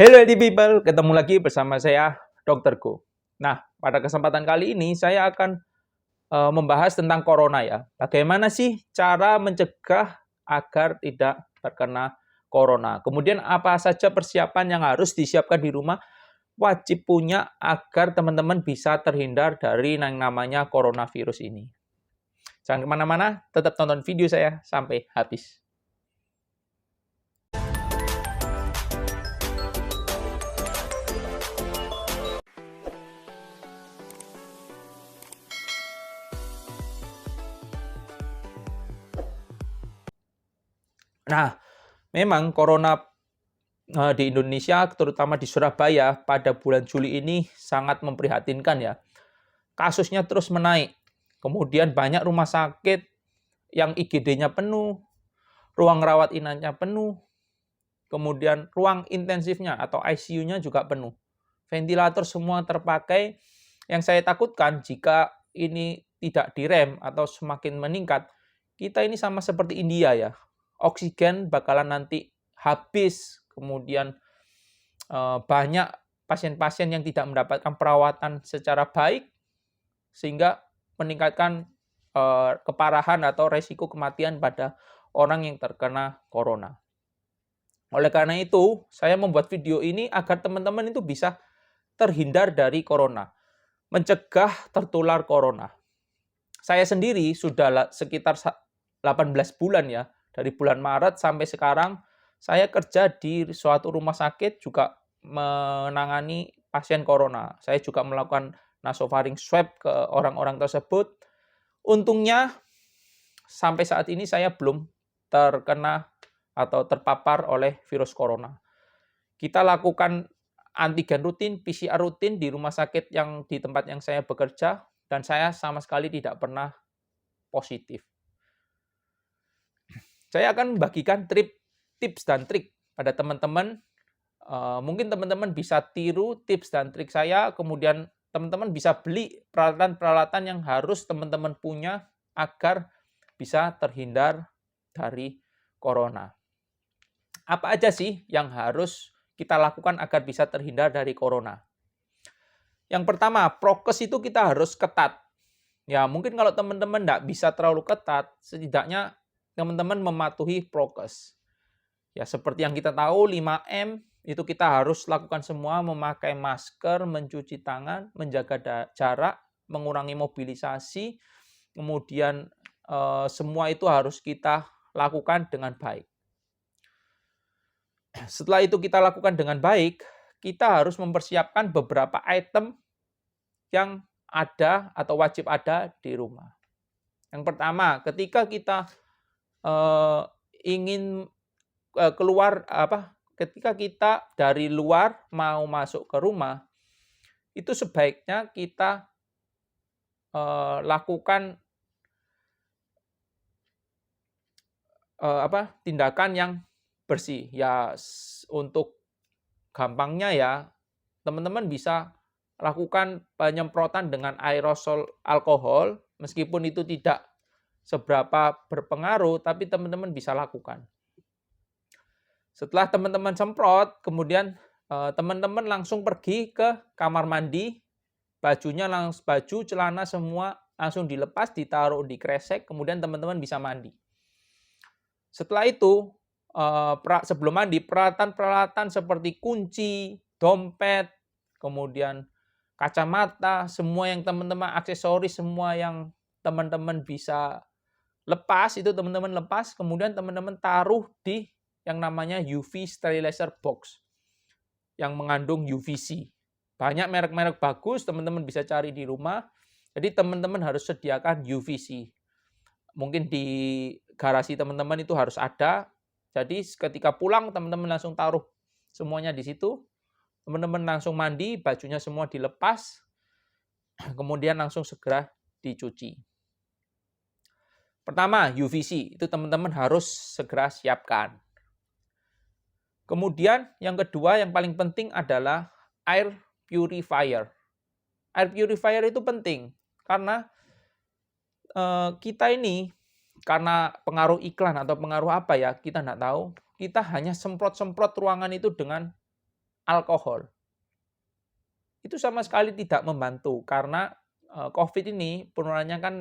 Hello healthy people, ketemu lagi bersama saya Dr. Go. Nah, pada kesempatan kali ini saya akan membahas tentang corona ya. Bagaimana sih cara mencegah agar tidak terkena corona? Kemudian apa saja persiapan yang harus disiapkan di rumah wajib punya agar teman-teman bisa terhindar dari yang namanya coronavirus ini. Jangan kemana-mana, tetap tonton video saya sampai habis. Nah, memang corona di Indonesia, terutama di Surabaya, pada bulan Juli ini sangat memprihatinkan ya. Kasusnya terus menaik. Kemudian banyak rumah sakit yang IGD-nya penuh, ruang rawat inapnya penuh, kemudian ruang intensifnya atau ICU-nya juga penuh. Ventilator semua terpakai. Yang saya takutkan jika ini tidak direm atau semakin meningkat, kita ini sama seperti India ya. Oksigen bakalan nanti habis, kemudian banyak pasien-pasien yang tidak mendapatkan perawatan secara baik, sehingga meningkatkan keparahan atau resiko kematian pada orang yang terkena corona. Oleh karena itu, saya membuat video ini agar teman-teman itu bisa terhindar dari corona, mencegah tertular corona. Saya sendiri sudah sekitar 18 bulan ya, dari bulan Maret sampai sekarang, saya kerja di suatu rumah sakit juga menangani pasien corona. Saya juga melakukan nasofaring swab ke orang-orang tersebut. Untungnya sampai saat ini saya belum terkena atau terpapar oleh virus corona. Kita lakukan antigen rutin, PCR rutin di rumah sakit yang di tempat yang saya bekerja, dan saya sama sekali tidak pernah positif. Saya akan membagikan tips dan trik pada teman-teman. Mungkin teman-teman bisa tiru tips dan trik saya, kemudian teman-teman bisa beli peralatan-peralatan yang harus teman-teman punya agar bisa terhindar dari corona. Apa aja sih yang harus kita lakukan agar bisa terhindar dari corona? Yang pertama, prokes itu kita harus ketat. Ya, mungkin kalau teman-teman nggak bisa terlalu ketat, setidaknya teman-teman mematuhi prokes. Ya, seperti yang kita tahu 5M itu kita harus lakukan semua, memakai masker, mencuci tangan, menjaga jarak, mengurangi mobilisasi, kemudian semua itu harus kita lakukan dengan baik. Setelah itu kita lakukan dengan baik, kita harus mempersiapkan beberapa item yang ada atau wajib ada di rumah. Yang pertama, ketika kita ingin keluar ketika kita dari luar mau masuk ke rumah, itu sebaiknya kita lakukan tindakan yang bersih. Ya, untuk gampangnya ya, teman-teman bisa lakukan penyemprotan dengan aerosol alkohol, meskipun itu tidak seberapa berpengaruh, tapi teman-teman bisa lakukan. Setelah teman-teman semprot, kemudian teman-teman langsung pergi ke kamar mandi, baju, celana semua langsung dilepas, ditaruh di kresek, kemudian teman-teman bisa mandi. Setelah itu, sebelum mandi, peralatan-peralatan seperti kunci, dompet, kemudian kacamata, semua yang teman-teman aksesoris, semua yang teman-teman bisa lepas, itu teman-teman lepas, kemudian teman-teman taruh di yang namanya UV sterilizer box yang mengandung UVC. Banyak merek-merek bagus, teman-teman bisa cari di rumah. Jadi teman-teman harus sediakan UVC. Mungkin di garasi teman-teman itu harus ada. Jadi ketika pulang teman-teman langsung taruh semuanya di situ. Teman-teman langsung mandi, bajunya semua dilepas, kemudian langsung segera dicuci. Pertama, UVC, itu teman-teman harus segera siapkan. Kemudian yang kedua, yang paling penting adalah air purifier. Air purifier itu penting, karena kita ini, karena pengaruh iklan atau pengaruh apa ya, kita nggak tahu, kita hanya semprot-semprot ruangan itu dengan alkohol. Itu sama sekali tidak membantu karena COVID ini penularannya kan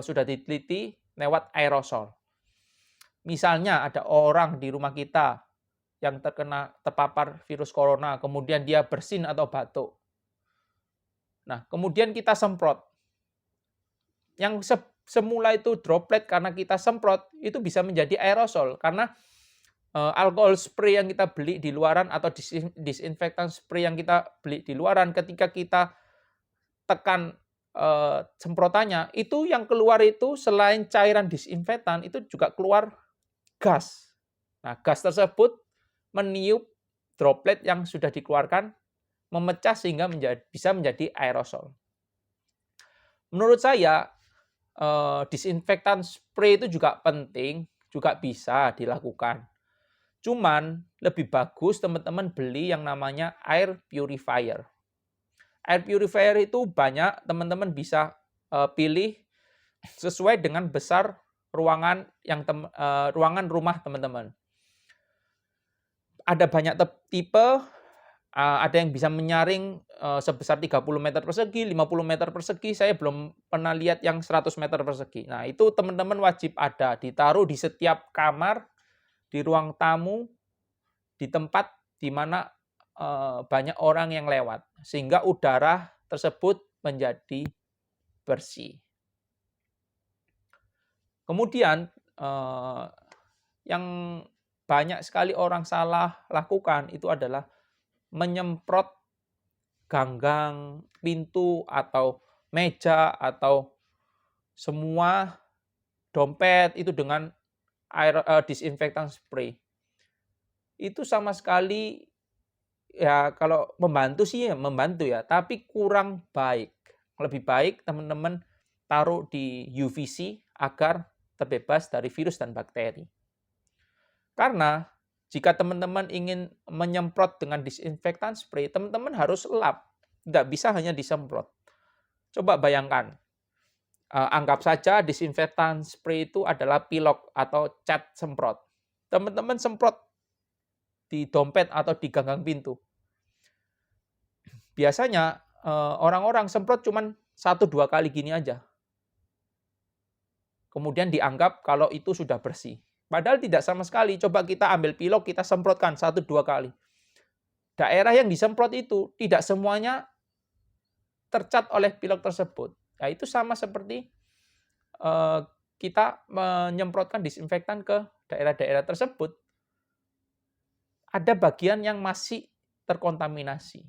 sudah diteliti lewat aerosol. Misalnya ada orang di rumah kita yang terpapar virus corona, kemudian dia bersin atau batuk. Nah, kemudian kita semprot. Yang semula itu droplet karena kita semprot, itu bisa menjadi aerosol. Karena alkohol spray yang kita beli di luaran atau disinfektan spray yang kita beli di luaran, ketika kita tekan semprotannya, itu yang keluar itu selain cairan disinfektan, itu juga keluar gas. Nah, gas tersebut meniup droplet yang sudah dikeluarkan, memecah sehingga bisa menjadi aerosol. Menurut saya, disinfektan spray itu juga penting, juga bisa dilakukan. Cuman lebih bagus teman-teman beli yang namanya air purifier. Air purifier itu banyak, teman-teman bisa pilih sesuai dengan besar ruangan ruangan rumah teman-teman. Ada banyak tipe, ada yang bisa menyaring sebesar 30 meter persegi, 50 meter persegi, saya belum pernah lihat yang 100 meter persegi. Nah, itu teman-teman wajib ada, ditaruh di setiap kamar, di ruang tamu, di tempat di mana banyak orang yang lewat, sehingga udara tersebut menjadi bersih. Kemudian yang banyak sekali orang salah lakukan itu adalah menyemprot ganggang, pintu, atau meja, atau semua dompet itu dengan air disinfektan spray. Itu sama sekali ya kalau membantu sih ya membantu ya, tapi kurang baik. Lebih baik teman-teman taruh di UVC agar terbebas dari virus dan bakteri. Karena jika teman-teman ingin menyemprot dengan disinfektan spray, teman-teman harus lap. Tidak bisa hanya disemprot. Coba bayangkan, anggap saja disinfektan spray itu adalah pilok atau cat semprot. Teman-teman semprot di dompet atau di ganggang pintu. Biasanya orang-orang semprot cuma 1-2 kali gini aja. Kemudian dianggap kalau itu sudah bersih. Padahal tidak sama sekali. Coba kita ambil pilok, kita semprotkan 1-2 kali. Daerah yang disemprot itu tidak semuanya tercat oleh pilok tersebut. Nah, itu sama seperti kita menyemprotkan disinfektan ke daerah-daerah tersebut. Ada bagian yang masih terkontaminasi.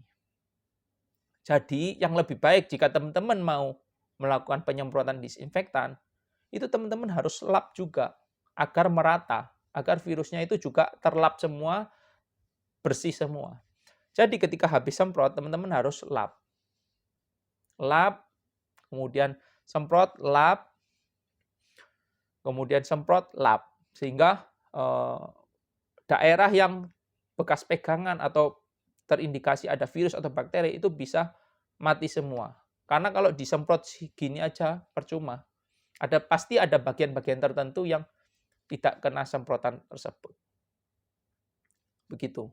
Jadi, yang lebih baik jika teman-teman mau melakukan penyemprotan disinfektan, itu teman-teman harus lap juga agar merata, agar virusnya itu juga terlap semua, bersih semua. Jadi ketika habis semprot, teman-teman harus lap. Lap, kemudian semprot, lap, kemudian semprot, lap. Sehingga daerah yang bekas pegangan atau terindikasi ada virus atau bakteri itu bisa mati semua. Karena kalau disemprot gini aja percuma. Pasti ada bagian-bagian tertentu yang tidak kena semprotan tersebut. Begitu.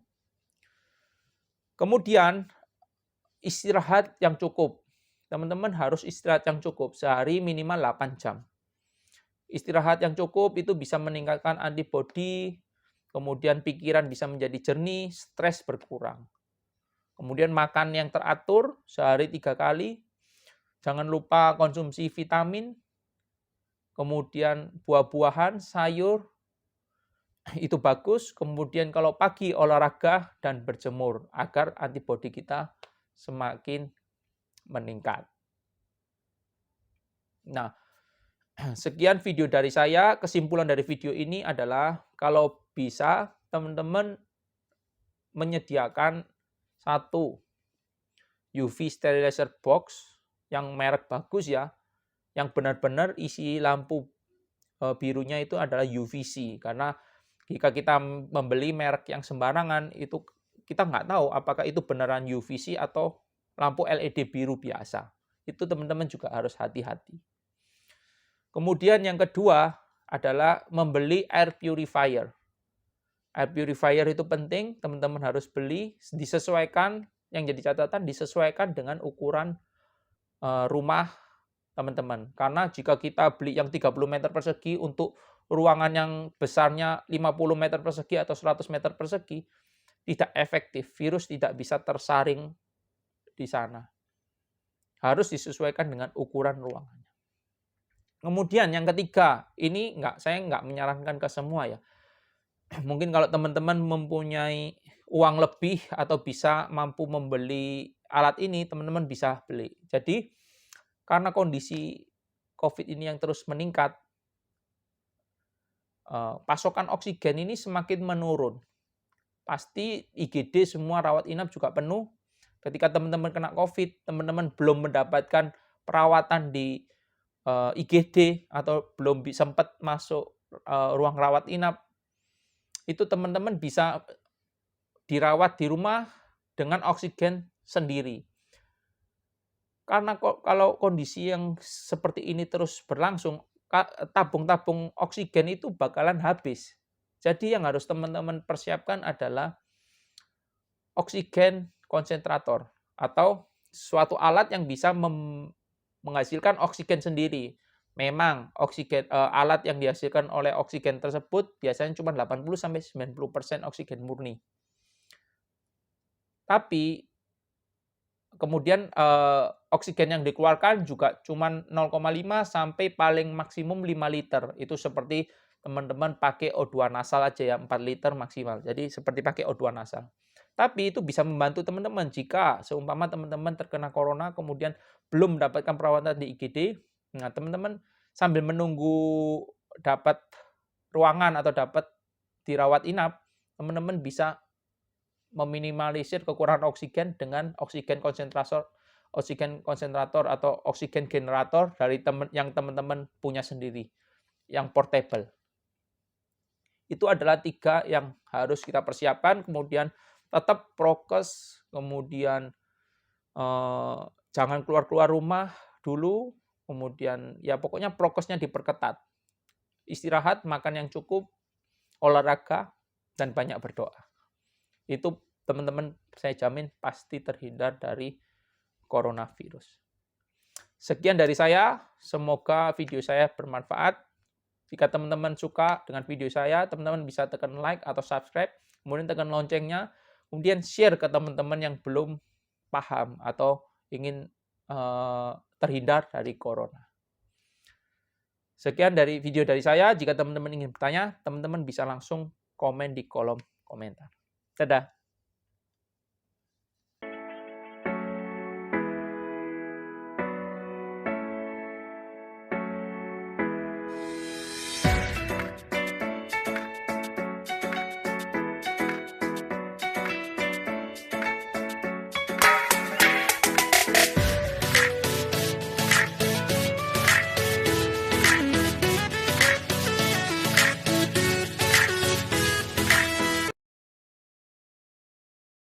Kemudian istirahat yang cukup. Teman-teman harus istirahat yang cukup, sehari minimal 8 jam. Istirahat yang cukup itu bisa meningkatkan antibodi, kemudian pikiran bisa menjadi jernih, stres berkurang. Kemudian makan yang teratur, sehari 3 kali. Jangan lupa konsumsi vitamin, kemudian buah-buahan, sayur, itu bagus. Kemudian kalau pagi olahraga dan berjemur agar antibodi kita semakin meningkat. Nah, sekian video dari saya. Kesimpulan dari video ini adalah kalau bisa teman-teman menyediakan satu UV sterilizer box yang merek bagus ya, yang benar-benar isi lampu birunya itu adalah UVC. Karena jika kita membeli merek yang sembarangan, itu kita nggak tahu apakah itu beneran UVC atau lampu LED biru biasa. Itu teman-teman juga harus hati-hati. Kemudian yang kedua adalah membeli air purifier. Air purifier itu penting, teman-teman harus beli, disesuaikan, yang jadi catatan disesuaikan dengan ukuran rumah teman-teman. Karena jika kita beli yang 30 meter persegi untuk ruangan yang besarnya 50 meter persegi atau 100 meter persegi, tidak efektif. Virus tidak bisa tersaring di sana. Harus disesuaikan dengan ukuran ruangannya. Kemudian yang ketiga, ini saya nggak menyarankan ke semua ya. Mungkin kalau teman-teman mempunyai uang lebih atau bisa mampu membeli alat ini, teman-teman bisa beli. Jadi karena kondisi COVID ini yang terus meningkat, pasokan oksigen ini semakin menurun. Pasti IGD semua rawat inap juga penuh. Ketika teman-teman kena COVID, teman-teman belum mendapatkan perawatan di IGD atau belum sempat masuk ruang rawat inap, itu teman-teman bisa dirawat di rumah dengan oksigen sendiri. Karena kalau kondisi yang seperti ini terus berlangsung, tabung-tabung oksigen itu bakalan habis. Jadi yang harus teman-teman persiapkan adalah oksigen konsentrator atau suatu alat yang bisa menghasilkan oksigen sendiri. Memang alat yang dihasilkan oleh oksigen tersebut biasanya cuma 80-90% oksigen murni. Tapi kemudian oksigen yang dikeluarkan juga cuma 0,5 sampai paling maksimum 5 liter. Itu seperti teman-teman pakai O2 nasal aja ya, 4 liter maksimal. Jadi seperti pakai O2 nasal. Tapi itu bisa membantu teman-teman jika seumpama teman-teman terkena corona kemudian belum mendapatkan perawatan di IGD. Nah, teman-teman sambil menunggu dapat ruangan atau dapat dirawat inap, teman-teman bisa meminimalisir kekurangan oksigen dengan oksigen konsentrator atau oksigen generator dari yang teman-teman punya sendiri, yang portable. Itu adalah 3 yang harus kita persiapkan, kemudian tetap prokes, kemudian jangan keluar-keluar rumah dulu, kemudian ya pokoknya prokesnya diperketat. Istirahat, makan yang cukup, olahraga, dan banyak berdoa. Itu teman-teman saya jamin pasti terhindar dari coronavirus. Sekian dari saya, semoga video saya bermanfaat. Jika teman-teman suka dengan video saya, teman-teman bisa tekan like atau subscribe, kemudian tekan loncengnya, kemudian share ke teman-teman yang belum paham atau ingin terhindar dari corona. Sekian dari video dari saya. Jika teman-teman ingin bertanya, teman-teman bisa langsung komen di kolom komentar. Dadah.